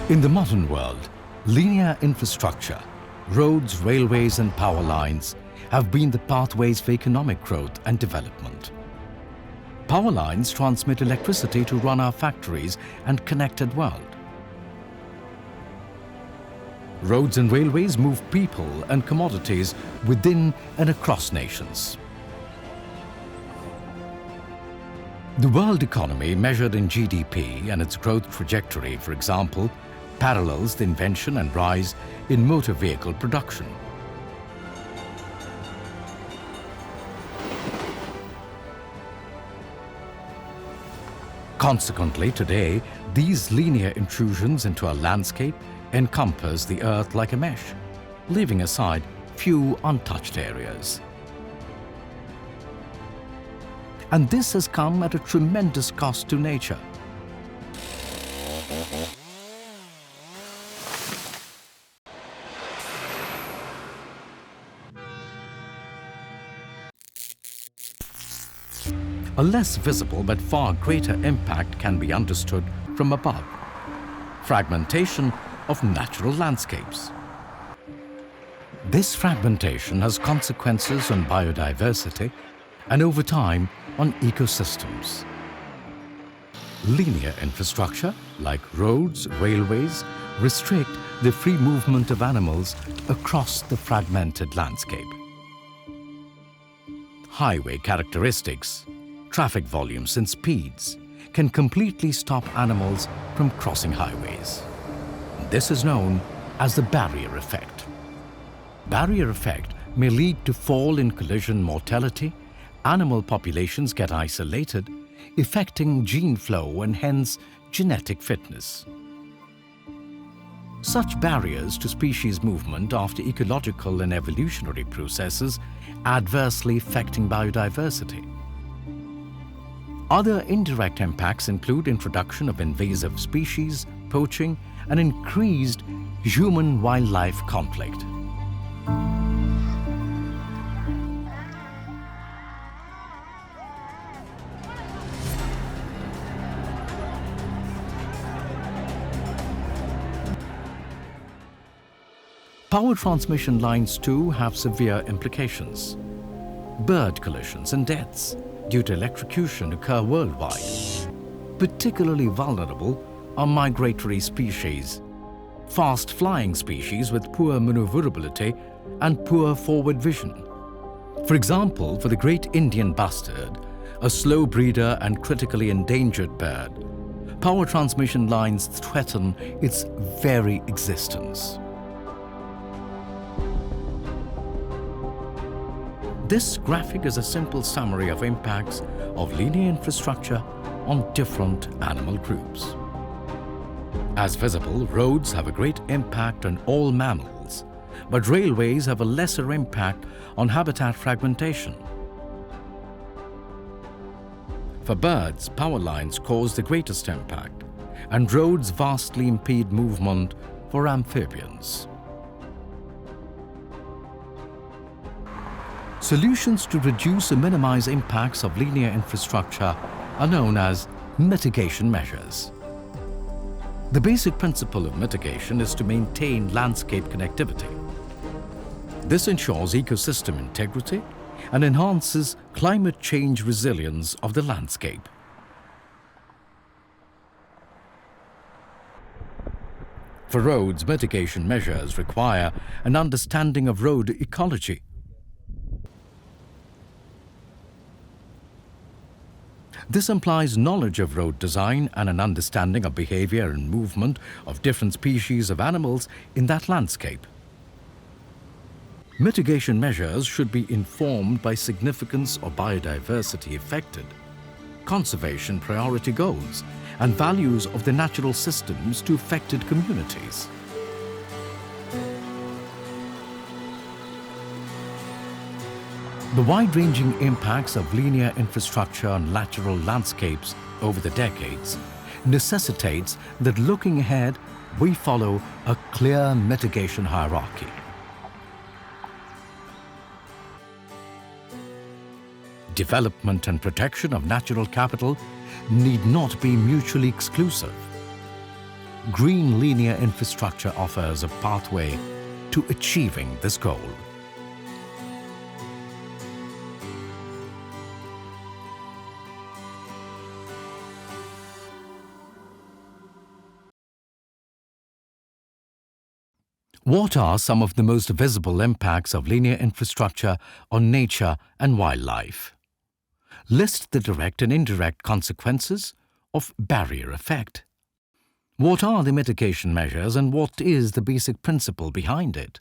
In the modern world, linear infrastructure, roads, railways and power lines have been the pathways for economic growth and development. Power lines transmit electricity to run our factories and connected world. Roads and railways move people and commodities within and across nations. The world economy measured in GDP and its growth trajectory, for example, parallels the invention and rise in motor vehicle production. Consequently, today, these linear intrusions into our landscape encompass the earth like a mesh, leaving aside few untouched areas. And this has come at a tremendous cost to nature. A less visible but far greater impact can be understood from above: fragmentation of natural landscapes. This fragmentation has consequences on biodiversity and over time on ecosystems. Linear infrastructure like roads, railways restrict the free movement of animals across the fragmented landscape. Highway characteristics, traffic volumes and speeds can completely stop animals from crossing highways. This is known as the barrier effect. Barrier effect may lead to fall in collision mortality, animal populations get isolated, affecting gene flow and hence genetic fitness. Such barriers to species movement after ecological and evolutionary processes adversely affecting biodiversity. Other indirect impacts include introduction of invasive species, poaching, and increased human-wildlife conflict. Power transmission lines too have severe implications. Bird collisions and deaths due to electrocution occur worldwide. Particularly vulnerable are migratory species, fast-flying species with poor maneuverability and poor forward vision. For example, for the great Indian bustard, a slow breeder and critically endangered bird, power transmission lines threaten its very existence. This graphic is a simple summary of impacts of linear infrastructure on different animal groups. As visible, roads have a great impact on all mammals, but railways have a lesser impact on habitat fragmentation. For birds, power lines cause the greatest impact, and roads vastly impede movement for amphibians. Solutions to reduce or minimize impacts of linear infrastructure are known as mitigation measures. The basic principle of mitigation is to maintain landscape connectivity. This ensures ecosystem integrity and enhances climate change resilience of the landscape. For roads, mitigation measures require an understanding of road ecology. This implies knowledge of road design and an understanding of behavior and movement of different species of animals in that landscape. Mitigation measures should be informed by significance or biodiversity affected, conservation priority goals, and values of the natural systems to affected communities. The wide-ranging impacts of linear infrastructure on natural landscapes over the decades necessitates that looking ahead, we follow a clear mitigation hierarchy. Development and protection of natural capital need not be mutually exclusive. green linear infrastructure offers a pathway to achieving this goal. What are some of the most visible impacts of linear infrastructure on nature and wildlife? List the direct and indirect consequences of barrier effect. What are the mitigation measures and what is the basic principle behind it?